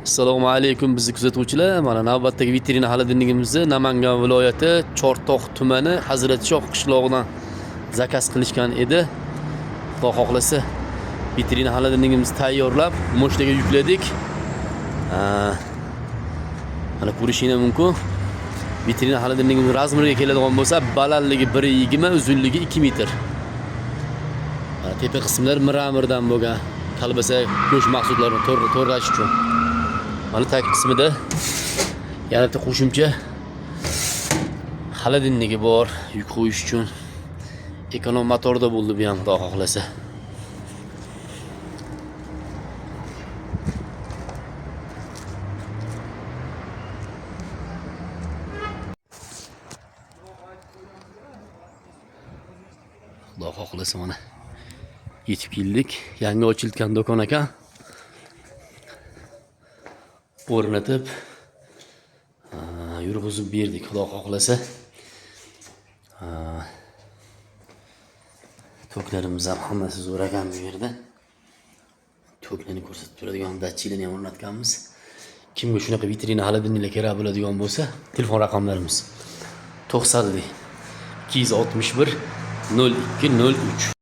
Assalomu alaykum bizni kuzatuvchilar. Mana navbatdagi vitrina xolodilnigimizni Namangan viloyati Chortoq tumani Hazratshoh qishlog'idan zakaz qilishgan edi. Xudo xohlasa vitrina xolodilnigimizni tayyorlab moshinaga yukladik. Mana ko'rishingiz mumkin. Vitrina xolodilnigimiz razmeriga keladigan bo'lsa, balandligi 1.20, uzunligi 2 metr. Tepa qismlar miramirdan bo'lgan. Qalbasa go'sht mahsulotlarini to'g'rash uchun. Mana tag qismida yana bitta qo'shimcha xolodilnigi bor, yuk qo'yish uchun. Ekonom motorda bo'ldi bu ham, xudo xohlasa. Xudo xohlasa mana yetib keldik. Yangi ochilgan do'kon ekan. O'rnatib yurg'izib berdik, xudo xohlasa. To'klarimiz ham hammasi zo'r ekan bu yerda. To'klarni ko'rsatib turadigan datchiklarni ham o'rnatganmiz. Kimga shunaqa vitrina xolodilniklar kerak bo'ladigan bo'lsa, telefon raqamlarimiz 90 261 0203.